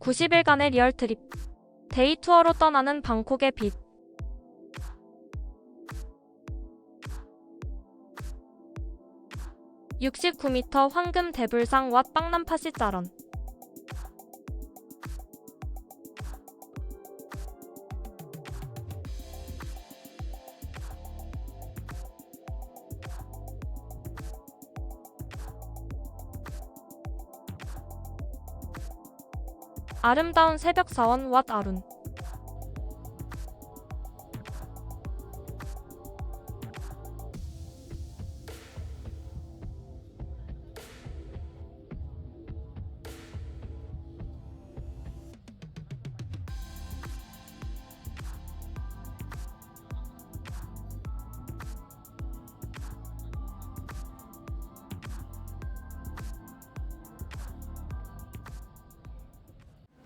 90일간의 리얼 트립. 데이 투어로 떠나는 방콕의 빛. (69m) 황금 대불상 왓 빵남파시짜런. 아름다운 새벽 사원 왓 아룬.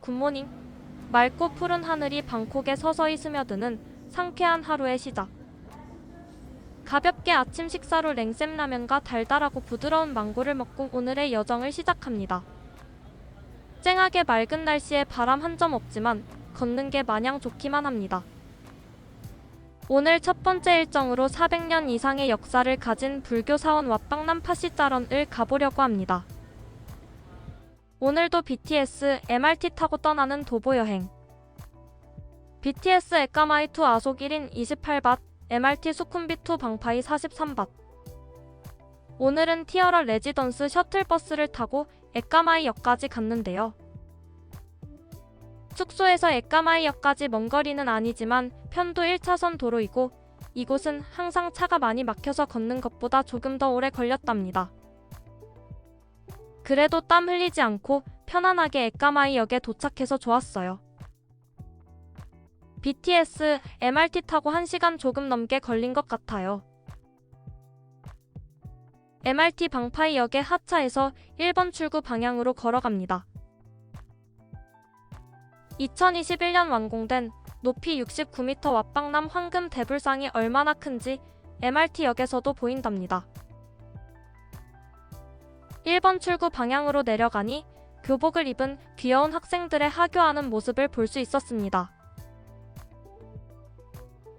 굿모닝. 맑고 푸른 하늘이 방콕에 서서히 스며드는 상쾌한 하루의 시작. 가볍게 아침 식사로 랭쌤라면과 달달하고 부드러운 망고를 먹고 오늘의 여정을 시작합니다. 쨍하게 맑은 날씨에 바람 한 점 없지만 걷는 게 마냥 좋기만 합니다. 오늘 첫 번째 일정으로 400년 이상의 역사를 가진 불교 사원 왓빵남파시짜런을 가보려고 합니다. 오늘도 BTS, MRT 타고 떠나는 도보 여행. BTS 에까마이 투 아속 1인 28밭, MRT 수쿰빗 투 방파이 43밭. 오늘은 티어라 레지던스 셔틀버스를 타고 에까마이역까지 갔는데요. 숙소에서 에까마이역까지 먼 거리는 아니지만 편도 1차선 도로이고 이곳은 항상 차가 많이 막혀서 걷는 것보다 조금 더 오래 걸렸답니다. 그래도 땀 흘리지 않고 편안하게 에까마이역에 도착해서 좋았어요. BTS, MRT 타고 1시간 조금 넘게 걸린 것 같아요. MRT 방파이역의 하차에서 1번 출구 방향으로 걸어갑니다. 2021년 완공된 높이 69m 왓빵남 황금 대불상이 얼마나 큰지 MRT역에서도 보인답니다. 1번 출구 방향으로 내려가니 교복을 입은 귀여운 학생들의 하교하는 모습을 볼 수 있었습니다.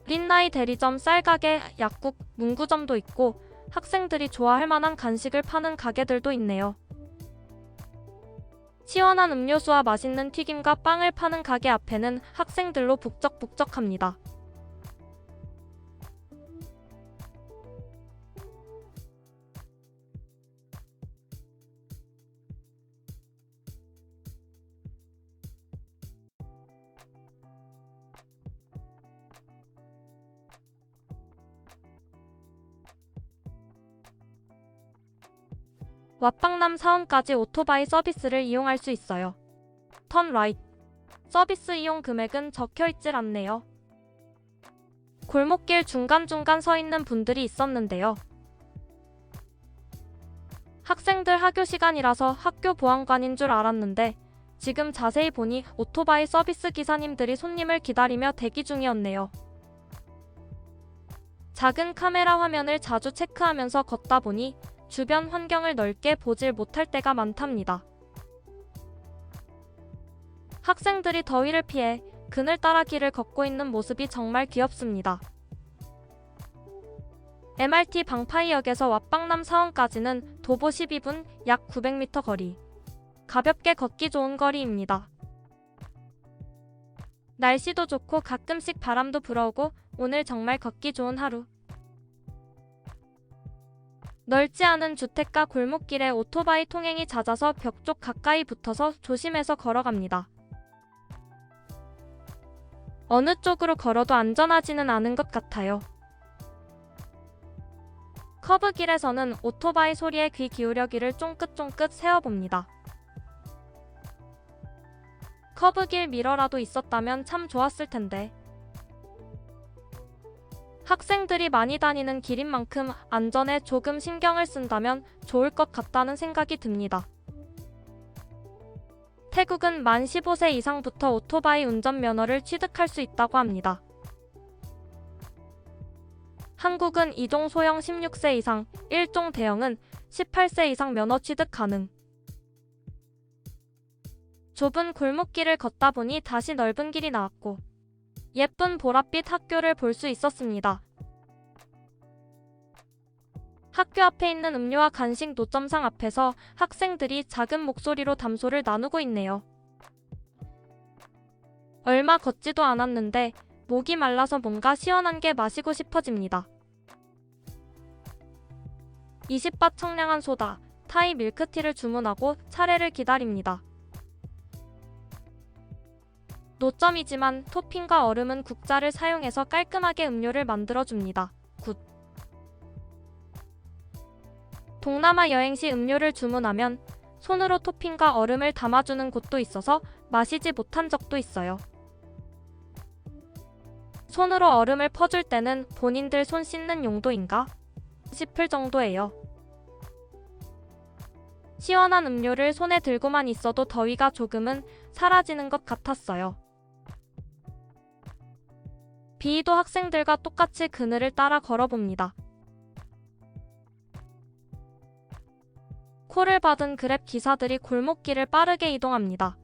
린나이 대리점, 쌀가게, 약국, 문구점도 있고 학생들이 좋아할 만한 간식을 파는 가게들도 있네요. 시원한 음료수와 맛있는 튀김과 빵을 파는 가게 앞에는 학생들로 북적북적합니다. 왓빵남 사원까지 오토바이 서비스를 이용할 수 있어요. 턴 라이트. 서비스 이용 금액은 적혀있질 않네요. 골목길 중간중간 서 있는 분들이 있었는데요. 학생들 하교 시간이라서 학교 보안관인 줄 알았는데 지금 자세히 보니 오토바이 서비스 기사님들이 손님을 기다리며 대기 중이었네요. 작은 카메라 화면을 자주 체크하면서 걷다 보니 주변 환경을 넓게 보질 못할 때가 많답니다. 학생들이 더위를 피해 그늘따라 길을 걷고 있는 모습이 정말 귀엽습니다. MRT 방파이역에서 왓빵남 사원까지는 도보 12분, 약 900m 거리. 가볍게 걷기 좋은 거리입니다. 날씨도 좋고 가끔씩 바람도 불어오고 오늘 정말 걷기 좋은 하루. 넓지 않은 주택가 골목길에 오토바이 통행이 잦아서 벽 쪽 가까이 붙어서 조심해서 걸어갑니다. 어느 쪽으로 걸어도 안전하지는 않은 것 같아요. 커브길에서는 오토바이 소리에 귀 기울여기를 쫑긋쫑긋 세어봅니다. 커브길 미러라도 있었다면 참 좋았을 텐데. 학생들이 많이 다니는 길인 만큼 안전에 조금 신경을 쓴다면 좋을 것 같다는 생각이 듭니다. 태국은 만 15세 이상부터 오토바이 운전면허를 취득할 수 있다고 합니다. 한국은 2종 소형 16세 이상, 1종 대형은 18세 이상 면허 취득 가능. 좁은 골목길을 걷다 보니 다시 넓은 길이 나왔고 예쁜 보랏빛 학교를 볼 수 있었습니다. 학교 앞에 있는 음료와 간식 노점상 앞에서 학생들이 작은 목소리로 담소를 나누고 있네요. 얼마 걷지도 않았는데 목이 말라서 뭔가 시원한 게 마시고 싶어집니다. 20바 청량한 소다, 타이 밀크티를 주문하고 차례를 기다립니다. 노점이지만 토핑과 얼음은 국자를 사용해서 깔끔하게 음료를 만들어줍니다. 굿. 동남아 여행 시 음료를 주문하면 손으로 토핑과 얼음을 담아주는 곳도 있어서 마시지 못한 적도 있어요. 손으로 얼음을 퍼줄 때는 본인들 손 씻는 용도인가 싶을 정도예요. 시원한 음료를 손에 들고만 있어도 더위가 조금은 사라지는 것 같았어요. 비이도 학생들과 똑같이 그늘을 따라 걸어봅니다. 콜을 받은 그랩 기사들이 골목길을 빠르게 이동합니다.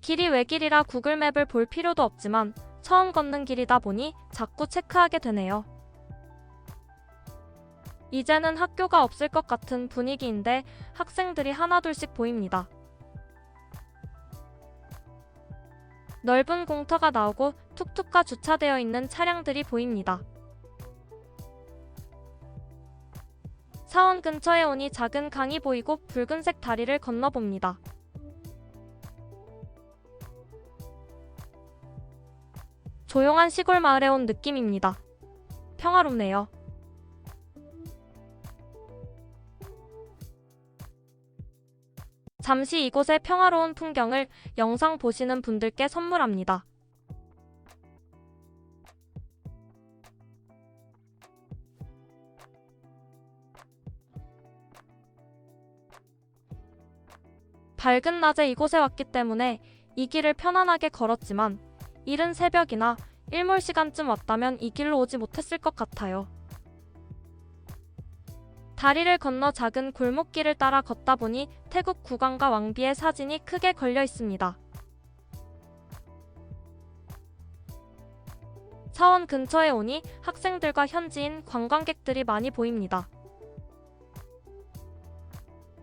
길이 외길이라 구글맵을 볼 필요도 없지만 처음 걷는 길이다 보니 자꾸 체크하게 되네요. 이제는 학교가 없을 것 같은 분위기인데 학생들이 하나둘씩 보입니다. 넓은 공터가 나오고 툭툭과 주차되어 있는 차량들이 보입니다. 사원 근처에 오니 작은 강이 보이고 붉은색 다리를 건너봅니다. 조용한 시골 마을에 온 느낌입니다. 평화롭네요. 잠시 이곳의 평화로운 풍경을 영상 보시는 분들께 선물합니다. 밝은 낮에 이곳에 왔기 때문에 이 길을 편안하게 걸었지만 이른 새벽이나 일몰 시간쯤 왔다면 이 길로 오지 못했을 것 같아요. 다리를 건너 작은 골목길을 따라 걷다 보니 태국 국왕과 왕비의 사진이 크게 걸려 있습니다. 사원 근처에 오니 학생들과 현지인 관광객들이 많이 보입니다.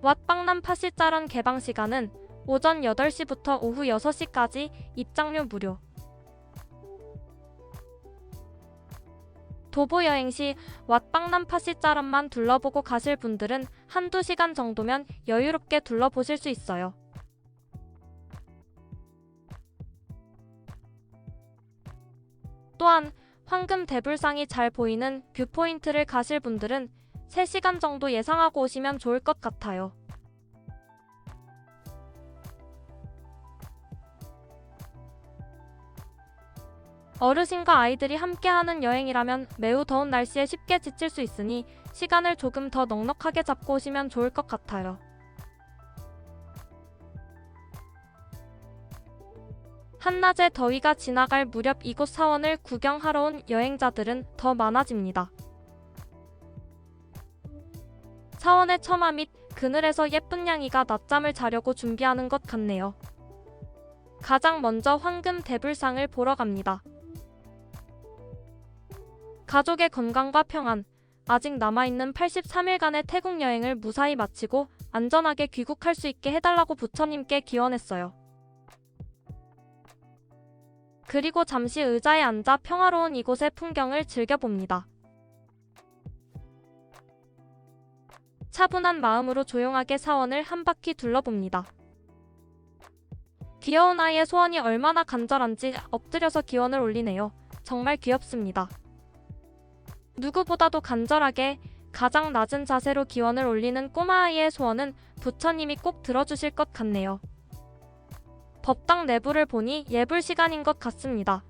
왓빵남 파시짜런 개방 시간은 오전 8시부터 오후 6시까지 입장료 무료. 도보 여행 시 왓빵남 파시짜런만 둘러보고 가실 분들은 한두 시간 정도면 여유롭게 둘러보실 수 있어요. 또한 황금 대불상이 잘 보이는 뷰포인트를 가실 분들은 3시간 정도 예상하고 오시면 좋을 것 같아요. 어르신과 아이들이 함께하는 여행이라면 매우 더운 날씨에 쉽게 지칠 수 있으니 시간을 조금 더 넉넉하게 잡고 오시면 좋을 것 같아요. 한낮에 더위가 지나갈 무렵 이곳 사원을 구경하러 온 여행자들은 더 많아집니다. 사원의 처마 및 그늘에서 예쁜 냥이가 낮잠을 자려고 준비하는 것 같네요. 가장 먼저 황금 대불상을 보러 갑니다. 가족의 건강과 평안, 아직 남아있는 83일간의 태국 여행을 무사히 마치고 안전하게 귀국할 수 있게 해달라고 부처님께 기원했어요. 그리고 잠시 의자에 앉아 평화로운 이곳의 풍경을 즐겨봅니다. 차분한 마음으로 조용하게 사원을 한 바퀴 둘러봅니다. 귀여운 아이의 소원이 얼마나 간절한지 엎드려서 기원을 올리네요. 정말 귀엽습니다. 누구보다도 간절하게 가장 낮은 자세로 기원을 올리는 꼬마아이의 소원은 부처님이 꼭 들어주실 것 같네요. 법당 내부를 보니 예불 시간인 것 같습니다.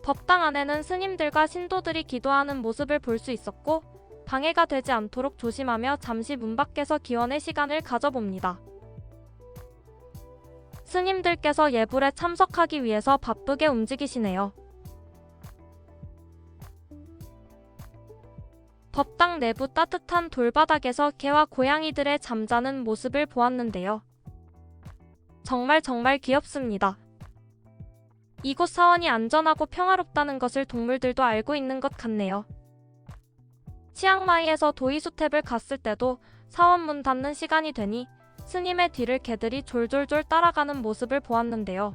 법당 안에는 스님들과 신도들이 기도하는 모습을 볼 수 있었고 방해가 되지 않도록 조심하며 잠시 문 밖에서 기원의 시간을 가져봅니다. 스님들께서 예불에 참석하기 위해서 바쁘게 움직이시네요. 법당 내부 따뜻한 돌바닥에서 개와 고양이들의 잠자는 모습을 보았는데요. 정말 귀엽습니다. 이곳 사원이 안전하고 평화롭다는 것을 동물들도 알고 있는 것 같네요. 치앙마이에서 도이수탭을 갔을 때도 사원 문 닫는 시간이 되니 스님의 뒤를 개들이 졸졸졸 따라가는 모습을 보았는데요.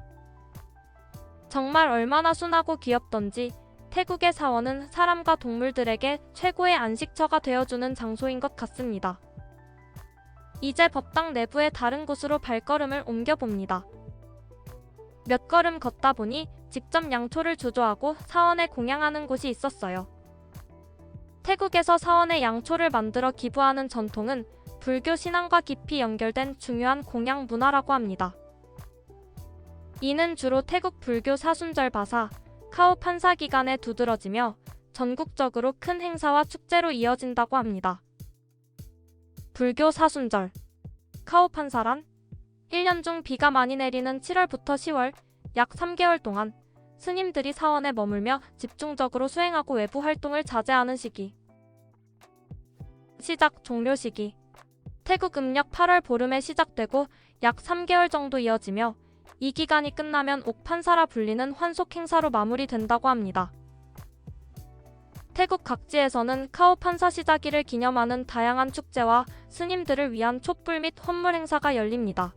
정말 얼마나 순하고 귀엽던지 태국의 사원은 사람과 동물들에게 최고의 안식처가 되어주는 장소인 것 같습니다. 이제 법당 내부의 다른 곳으로 발걸음을 옮겨봅니다. 몇 걸음 걷다 보니 직접 양초를 주조하고 사원에 공양하는 곳이 있었어요. 태국에서 사원에 양초를 만들어 기부하는 전통은 불교 신앙과 깊이 연결된 중요한 공양 문화라고 합니다. 이는 주로 태국 불교 사순절 바사, 카오 판사 기간에 두드러지며 전국적으로 큰 행사와 축제로 이어진다고 합니다. 불교 사순절, 카오 판사란 1년 중 비가 많이 내리는 7월부터 10월, 약 3개월 동안 스님들이 사원에 머물며 집중적으로 수행하고 외부 활동을 자제하는 시기. 시작 종료 시기. 태국 음력 8월 보름에 시작되고 약 3개월 정도 이어지며 이 기간이 끝나면 옥판사라 불리는 환속 행사로 마무리된다고 합니다. 태국 각지에서는 카오 판사 시작일을 기념하는 다양한 축제와 스님들을 위한 촛불 및 헌물 행사가 열립니다.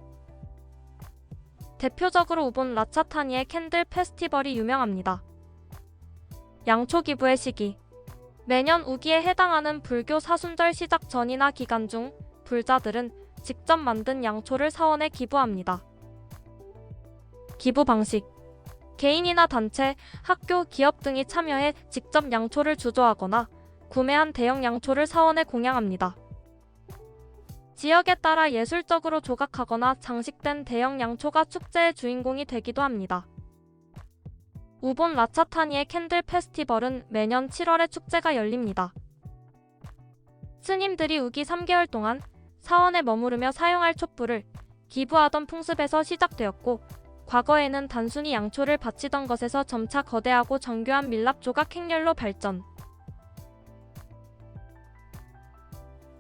대표적으로 우본 라차타니의 캔들 페스티벌이 유명합니다. 양초 기부의 시기. 매년 우기에 해당하는 불교 사순절 시작 전이나 기간 중 불자들은 직접 만든 양초를 사원에 기부합니다. 기부 방식. 개인이나 단체, 학교, 기업 등이 참여해 직접 양초를 주조하거나 구매한 대형 양초를 사원에 공양합니다. 지역에 따라 예술적으로 조각하거나 장식된 대형 양초가 축제의 주인공이 되기도 합니다. 우본 라차타니의 캔들 페스티벌은 매년 7월에 축제가 열립니다. 스님들이 우기 3개월 동안 사원에 머무르며 사용할 촛불을 기부하던 풍습에서 시작되었고, 과거에는 단순히 양초를 바치던 것에서 점차 거대하고 정교한 밀랍 조각 행렬로 발전.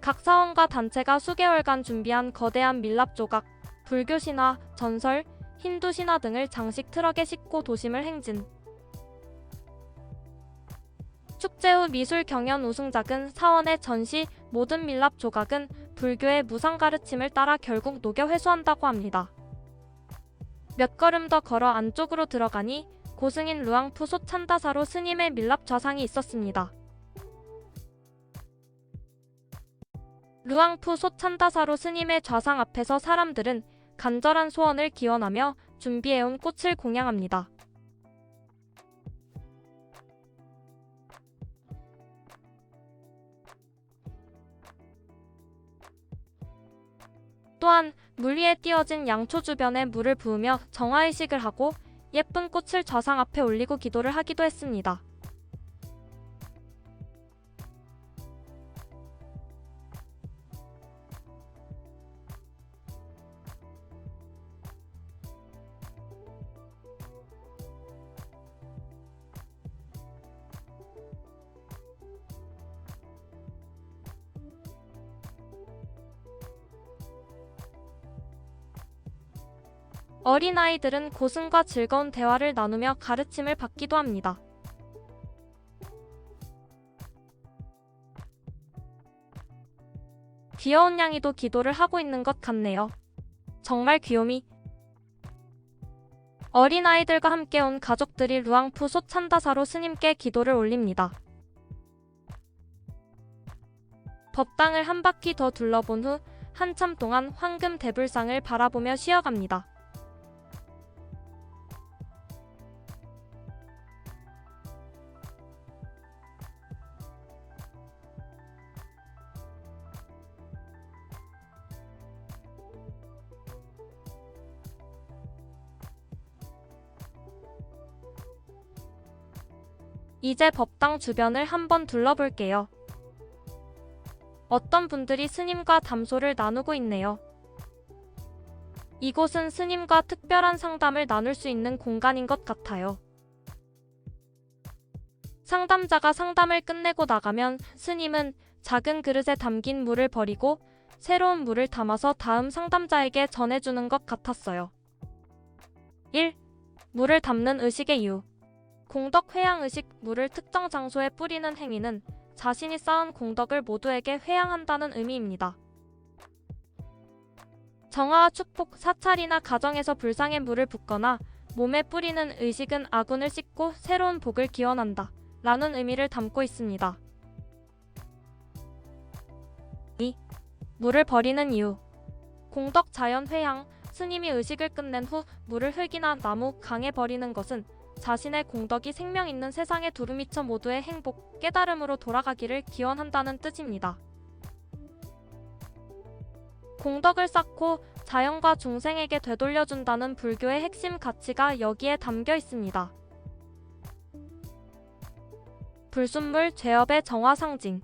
각 사원과 단체가 수개월간 준비한 거대한 밀랍 조각, 불교 신화, 전설, 힌두 신화 등을 장식 트럭에 싣고 도심을 행진. 축제 후 미술 경연 우승작은 사원의 전시, 모든 밀랍 조각은 불교의 무상 가르침을 따라 결국 녹여 회수한다고 합니다. 몇 걸음 더 걸어 안쪽으로 들어가니 고승인 루앙푸 소찬다사로 스님의 밀랍 좌상이 있었습니다. 루앙푸 소찬다사로 스님의 좌상 앞에서 사람들은 간절한 소원을 기원하며 준비해온 꽃을 공양합니다. 또한 물 위에 띄어진 양초 주변에 물을 부으며 정화의식을 하고 예쁜 꽃을 좌상 앞에 올리고 기도를 하기도 했습니다. 어린아이들은 고승과 즐거운 대화를 나누며 가르침을 받기도 합니다. 귀여운 냥이도 기도를 하고 있는 것 같네요. 정말 귀요미. 어린아이들과 함께 온 가족들이 루앙푸 소찬다사로 스님께 기도를 올립니다. 법당을 한 바퀴 더 둘러본 후 한참 동안 황금 대불상을 바라보며 쉬어갑니다. 이제 법당 주변을 한번 둘러볼게요. 어떤 분들이 스님과 담소를 나누고 있네요. 이곳은 스님과 특별한 상담을 나눌 수 있는 공간인 것 같아요. 상담자가 상담을 끝내고 나가면 스님은 작은 그릇에 담긴 물을 버리고 새로운 물을 담아서 다음 상담자에게 전해주는 것 같았어요. 1. 물을 담는 의식의 이유. 공덕 회양 의식. 물을 특정 장소에 뿌리는 행위는 자신이 쌓은 공덕을 모두에게 회양한다는 의미입니다. 정화와 축복. 사찰이나 가정에서 불상에 물을 붓거나 몸에 뿌리는 의식은 아군을 씻고 새로운 복을 기원한다 라는 의미를 담고 있습니다. 2. 물을 버리는 이유. 공덕 자연 회양. 스님이 의식을 끝낸 후 물을 흙이나 나무, 강에 버리는 것은 자신의 공덕이 생명 있는 세상에 두루미쳐 모두의 행복, 깨달음으로 돌아가기를 기원한다는 뜻입니다. 공덕을 쌓고 자연과 중생에게 되돌려준다는 불교의 핵심 가치가 여기에 담겨 있습니다. 불순물, 죄업의 정화 상징.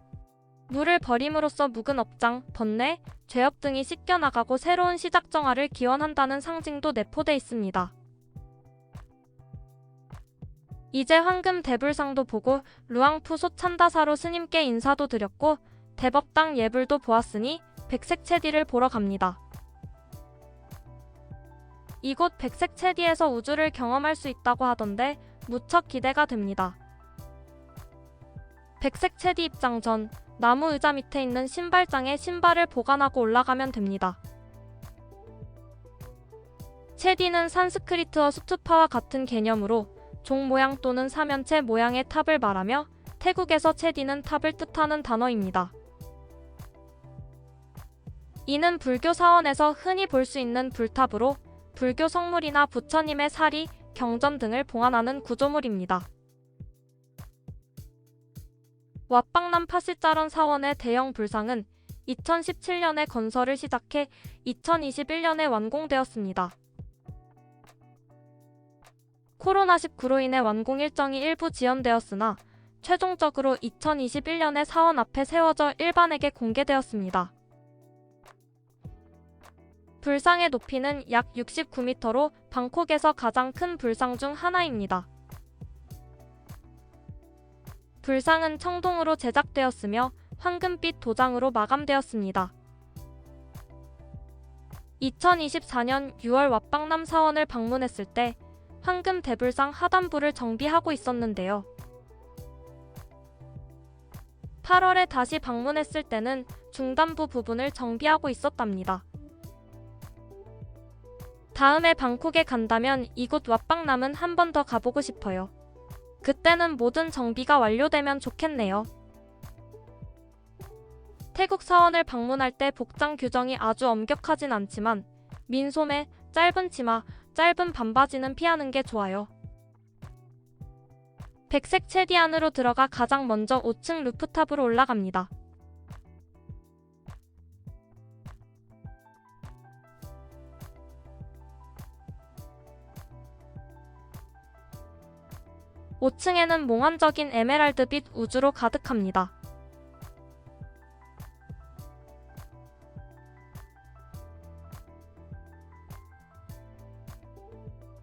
물을 버림으로써 묵은 업장, 번뇌, 죄업 등이 씻겨나가고 새로운 시작 정화를 기원한다는 상징도 내포돼 있습니다. 이제 황금 대불상도 보고 루앙푸 소찬다사로 스님께 인사도 드렸고 대법당 예불도 보았으니 백색 체디를 보러 갑니다. 이곳 백색 체디에서 우주를 경험할 수 있다고 하던데 무척 기대가 됩니다. 백색 체디 입장 전 나무 의자 밑에 있는 신발장에 신발을 보관하고 올라가면 됩니다. 체디는 산스크리트어 수투파와 같은 개념으로 종 모양 또는 사면체 모양의 탑을 말하며 태국에서 체디는 탑을 뜻하는 단어입니다. 이는 불교 사원에서 흔히 볼 수 있는 불탑으로 불교 성물이나 부처님의 사리, 경전 등을 봉안하는 구조물입니다. 왓방남 파시자런 사원의 대형 불상은 2017년에 건설을 시작해 2021년에 완공되었습니다. 코로나19로 인해 완공 일정이 일부 지연되었으나 최종적으로 2021년에 사원 앞에 세워져 일반에게 공개되었습니다. 불상의 높이는 약 69m로 방콕에서 가장 큰 불상 중 하나입니다. 불상은 청동으로 제작되었으며 황금빛 도장으로 마감되었습니다. 2024년 6월 왓방남 사원을 방문했을 때 황금 대불상 하단부를 정비하고 있었는데요. 8월에 다시 방문했을 때는 중단부 부분을 정비하고 있었답니다. 다음에 방콕에 간다면 이곳 왓방남은 한 번 더 가보고 싶어요. 그때는 모든 정비가 완료되면 좋겠네요. 태국 사원을 방문할 때 복장 규정이 아주 엄격하진 않지만 민소매, 짧은 치마, 짧은 반바지는 피하는 게 좋아요. 백색 체디 안으로 들어가 가장 먼저 5층 루프탑으로 올라갑니다. (5층에는) 몽환적인 에메랄드빛 우주로 가득합니다.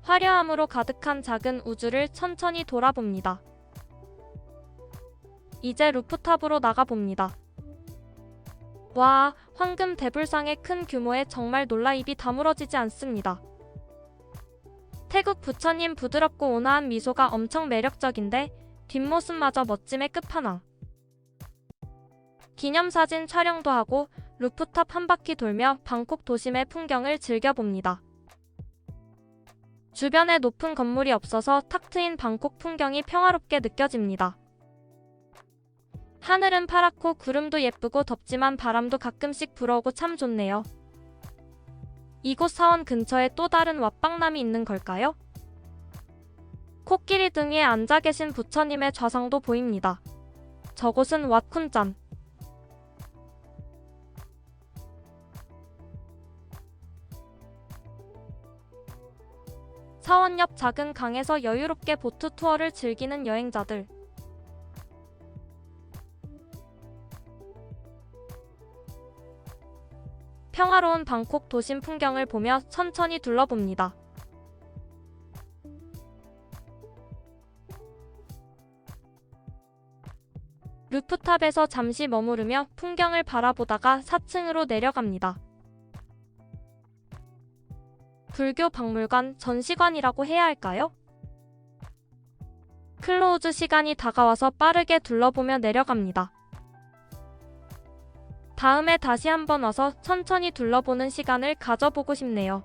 화려함으로 가득한 작은 우주를 천천히 돌아봅니다. 이제 루프탑으로 나가봅니다. 와, 황금 대불상의 큰 규모에 정말 놀라 입이 다물어지지 않습니다. 태국 부처님 부드럽고 온화한 미소가 엄청 매력적인데 뒷모습마저 멋짐의 끝판왕. 기념사진 촬영도 하고 루프탑 한 바퀴 돌며 방콕 도심의 풍경을 즐겨봅니다. 주변에 높은 건물이 없어서 탁 트인 방콕 풍경이 평화롭게 느껴집니다. 하늘은 파랗고 구름도 예쁘고 덥지만 바람도 가끔씩 불어오고 참 좋네요. 이곳 사원 근처에 또 다른 왓방남이 있는 걸까요? 코끼리 등 위에 앉아 계신 부처님의 좌상도 보입니다. 저곳은 왓쿤짠. 사원 옆 작은 강에서 여유롭게 보트 투어를 즐기는 여행자들. 평화로운 방콕 도심 풍경을 보며 천천히 둘러봅니다. 루프탑에서 잠시 머무르며 풍경을 바라보다가 4층으로 내려갑니다. 불교 박물관, 전시관이라고 해야 할까요? 클로우즈 시간이 다가와서 빠르게 둘러보며 내려갑니다. 다음에 다시 한번 와서 천천히 둘러보는 시간을 가져보고 싶네요.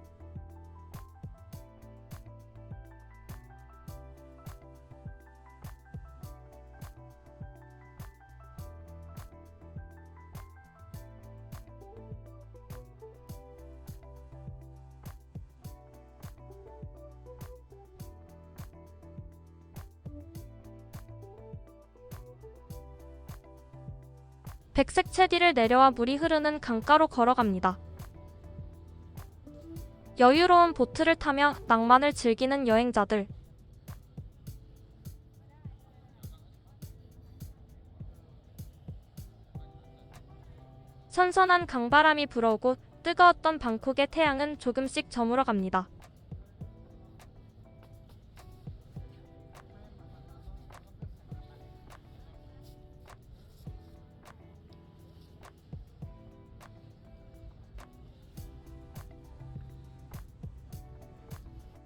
백색 체디를 내려와 물이 흐르는 강가로 걸어갑니다. 여유로운 보트를 타며 낭만을 즐기는 여행자들. 선선한 강바람이 불어오고 뜨거웠던 방콕의 태양은 조금씩 저물어 갑니다.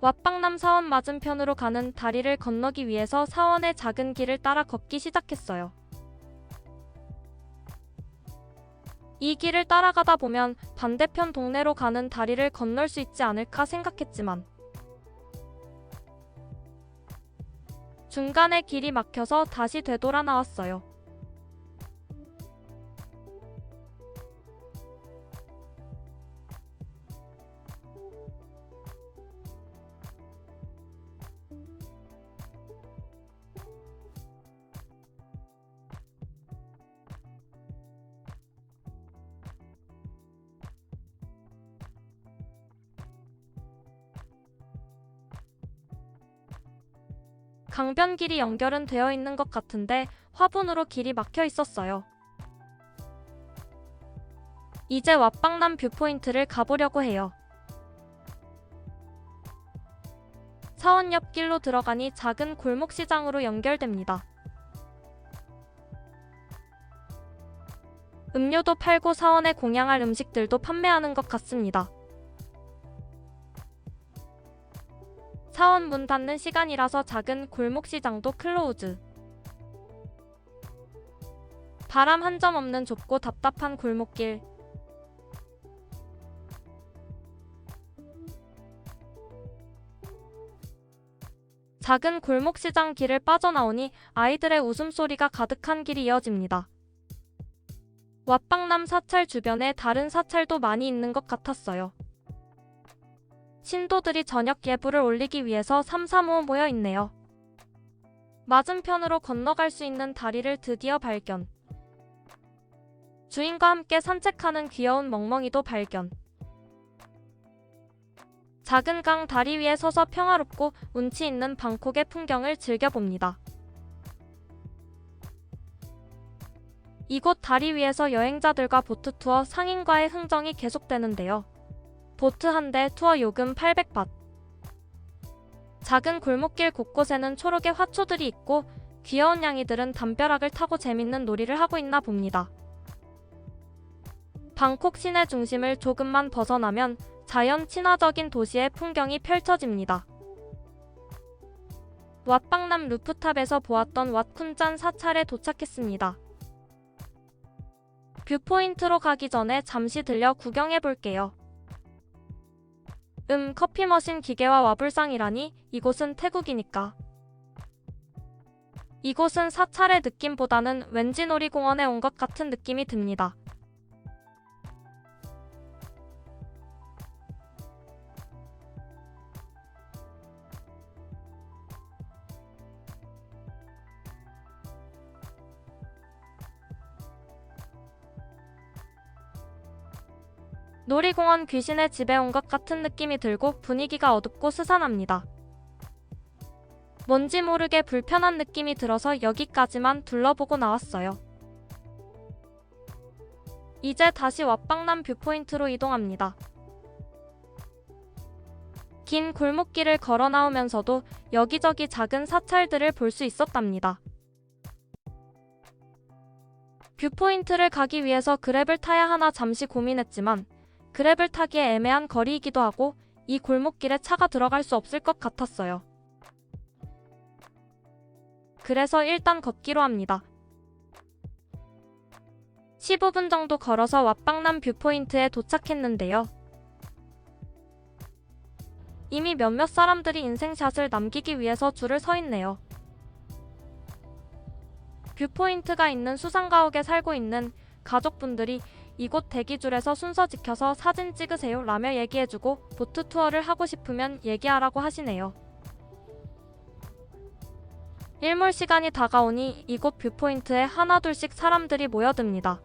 왓방남 사원 맞은편으로 가는 다리를 건너기 위해서 사원의 작은 길을 따라 걷기 시작했어요. 이 길을 따라가다 보면 반대편 동네로 가는 다리를 건널 수 있지 않을까 생각했지만 중간에 길이 막혀서 다시 되돌아 나왔어요. 강변길이 연결은 되어 있는 것 같은데 화분으로 길이 막혀 있었어요. 이제 왓방남 뷰포인트를 가보려고 해요. 사원 옆 길로 들어가니 작은 골목시장으로 연결됩니다. 음료도 팔고 사원에 공양할 음식들도 판매하는 것 같습니다. 사원 문 닫는 시간이라서 작은 골목시장도 클로우즈. 바람 한 점 없는 좁고 답답한 골목길. 작은 골목시장 길을 빠져나오니 아이들의 웃음소리가 가득한 길이 이어집니다. 왓방남 사찰 주변에 다른 사찰도 많이 있는 것 같았어요. 신도들이 저녁 예불을 올리기 위해서 삼삼오오 모여 있네요. 맞은편으로 건너갈 수 있는 다리를 드디어 발견. 주인과 함께 산책하는 귀여운 멍멍이도 발견. 작은 강 다리 위에 서서 평화롭고 운치 있는 방콕의 풍경을 즐겨봅니다. 이곳 다리 위에서 여행자들과 보트 투어 상인과의 흥정이 계속되는데요. 보트 한 대 투어 요금 800밭. 작은 골목길 곳곳에는 초록의 화초들이 있고 귀여운 양이들은 담벼락을 타고 재밌는 놀이를 하고 있나 봅니다. 방콕 시내 중심을 조금만 벗어나면 자연 친화적인 도시의 풍경이 펼쳐집니다. 왓방남 루프탑에서 보았던 왓쿤짠 사찰에 도착했습니다. 뷰포인트로 가기 전에 잠시 들려 구경해 볼게요. 커피 머신 기계와 와불상이라니 이곳은 태국이니까. 이곳은 사찰의 느낌보다는 왠지 놀이공원에 온 것 같은 느낌이 듭니다. 놀이공원 귀신의 집에 온 것 같은 느낌이 들고 분위기가 어둡고 스산합니다. 뭔지 모르게 불편한 느낌이 들어서 여기까지만 둘러보고 나왔어요. 이제 다시 왓방남 뷰포인트로 이동합니다. 긴 골목길을 걸어 나오면서도 여기저기 작은 사찰들을 볼 수 있었답니다. 뷰포인트를 가기 위해서 그랩을 타야 하나 잠시 고민했지만 그랩을 타기에 애매한 거리이기도 하고 이 골목길에 차가 들어갈 수 없을 것 같았어요. 그래서 일단 걷기로 합니다. 15분 정도 걸어서 왓방남 뷰포인트에 도착했는데요. 이미 몇몇 사람들이 인생샷을 남기기 위해서 줄을 서 있네요. 뷰포인트가 있는 수상가옥에 살고 있는 가족분들이 이곳 대기줄에서 순서 지켜서 사진 찍으세요 라며 얘기해주고 보트 투어를 하고 싶으면 얘기하라고 하시네요. 일몰 시간이 다가오니 이곳 뷰포인트에 하나둘씩 사람들이 모여듭니다.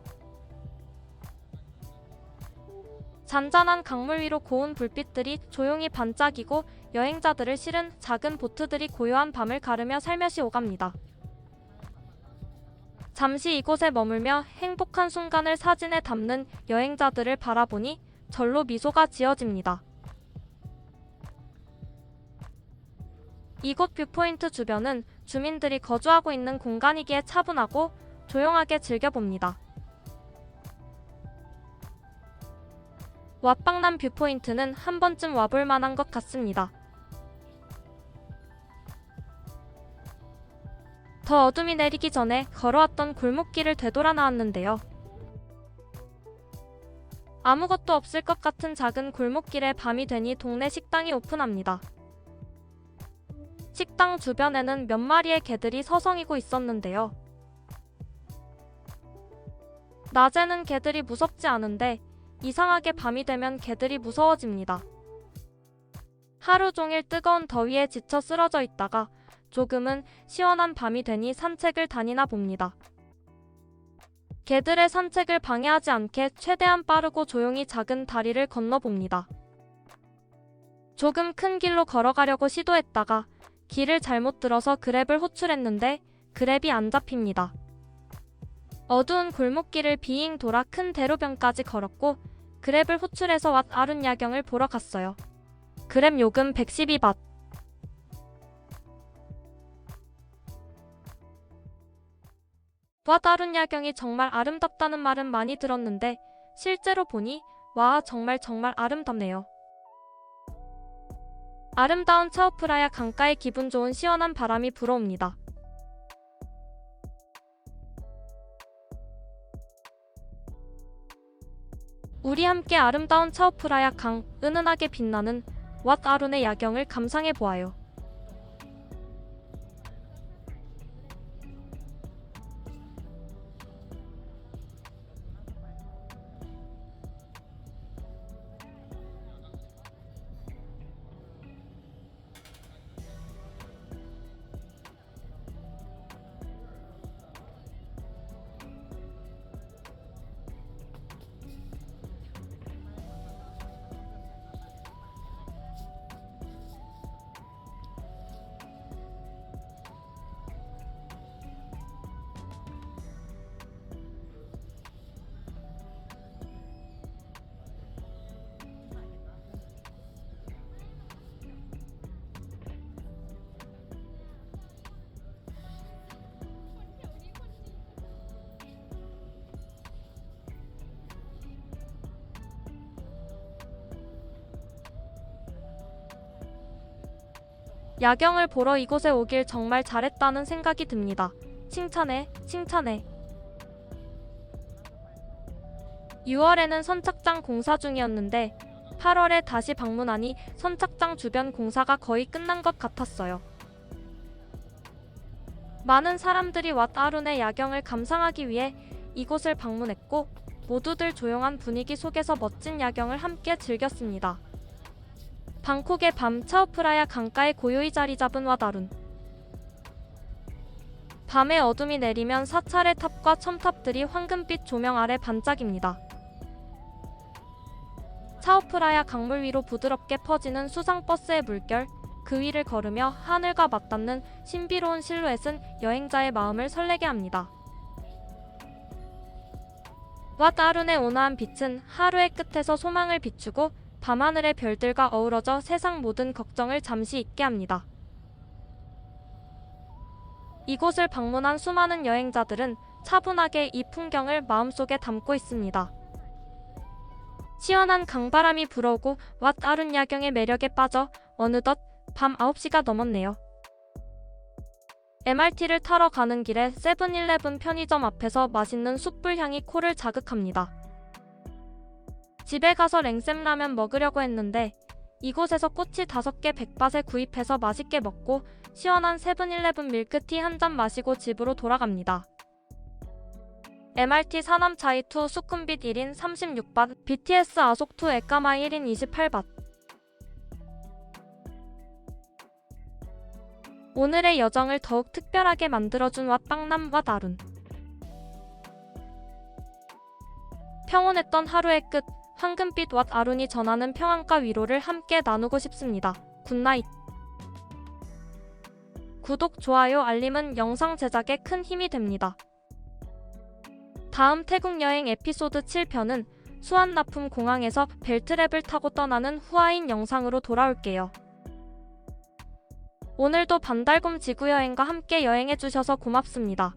잔잔한 강물 위로 고운 불빛들이 조용히 반짝이고 여행자들을 실은 작은 보트들이 고요한 밤을 가르며 살며시 오갑니다. 잠시 이곳에 머물며 행복한 순간을 사진에 담는 여행자들을 바라보니 절로 미소가 지어집니다. 이곳 뷰포인트 주변은 주민들이 거주하고 있는 공간이기에 차분하고 조용하게 즐겨봅니다. 왓방남 뷰포인트는 한 번쯤 와볼 만한 것 같습니다. 더 어둠이 내리기 전에 걸어왔던 골목길을 되돌아 나왔는데요. 아무것도 없을 것 같은 작은 골목길에 밤이 되니 동네 식당이 오픈합니다. 식당 주변에는 몇 마리의 개들이 서성이고 있었는데요. 낮에는 개들이 무섭지 않은데 이상하게 밤이 되면 개들이 무서워집니다. 하루 종일 뜨거운 더위에 지쳐 쓰러져 있다가 조금은 시원한 밤이 되니 산책을 다니나 봅니다. 개들의 산책을 방해하지 않게 최대한 빠르고 조용히 작은 다리를 건너봅니다. 조금 큰 길로 걸어가려고 시도했다가 길을 잘못 들어서 그랩을 호출했는데 그랩이 안 잡힙니다. 어두운 골목길을 비잉 돌아 큰 대로변까지 걸었고 그랩을 호출해서 왓 아룬 야경을 보러 갔어요. 그랩 요금 112밭. 왓 아룬 야경이 정말 아름답다는 말은 많이 들었는데 실제로 보니 와 정말 아름답네요. 아름다운 차오프라야 강가에 기분 좋은 시원한 바람이 불어옵니다. 우리 함께 아름다운 차오프라야 강, 은은하게 빛나는 왓 아룬의 야경을 감상해 보아요. 야경을 보러 이곳에 오길 정말 잘했다는 생각이 듭니다. 칭찬해. 6월에는 선착장 공사 중이었는데 8월에 다시 방문하니 선착장 주변 공사가 거의 끝난 것 같았어요. 많은 사람들이 왓 아룬의 야경을 감상하기 위해 이곳을 방문했고 모두들 조용한 분위기 속에서 멋진 야경을 함께 즐겼습니다. 방콕의 밤 차오프라야 강가에 고요히 자리 잡은 왓 아룬. 밤에 어둠이 내리면 사찰의 탑과 첨탑들이 황금빛 조명 아래 반짝입니다. 차오프라야 강물 위로 부드럽게 퍼지는 수상버스의 물결, 그 위를 걸으며 하늘과 맞닿는 신비로운 실루엣은 여행자의 마음을 설레게 합니다. 왓 아룬의 온화한 빛은 하루의 끝에서 소망을 비추고 밤하늘의 별들과 어우러져 세상 모든 걱정을 잠시 잊게 합니다. 이곳을 방문한 수많은 여행자들은 차분하게 이 풍경을 마음속에 담고 있습니다. 시원한 강바람이 불어오고 왓 아룬 야경의 매력에 빠져 어느덧 밤 9시가 넘었네요. MRT를 타러 가는 길에 세븐일레븐 편의점 앞에서 맛있는 숯불 향이 코를 자극합니다. 집에 가서 랭쌤라면 먹으려고 했는데 이곳에서 꼬치 5개 백밭에 구입해서 맛있게 먹고 시원한 세븐일레븐 밀크티 한 잔 마시고 집으로 돌아갑니다. MRT 사남 자이2 수쿰빗 1인 36밭, BTS 아속2 에까마이 1인 28밭. 오늘의 여정을 더욱 특별하게 만들어준 왓빵남 왓 아룬. 평온했던 하루의 끝, 황금빛 왓 아룬이 전하는 평안과 위로를 함께 나누고 싶습니다. 굿나잇. 구독, 좋아요, 알림은 영상 제작에 큰 힘이 됩니다. 다음 태국 여행 에피소드 7편은 수완나품 공항에서 벨트랩을 타고 떠나는 후아인 영상으로 돌아올게요. 오늘도 반달곰 지구여행과 함께 여행해주셔서 고맙습니다.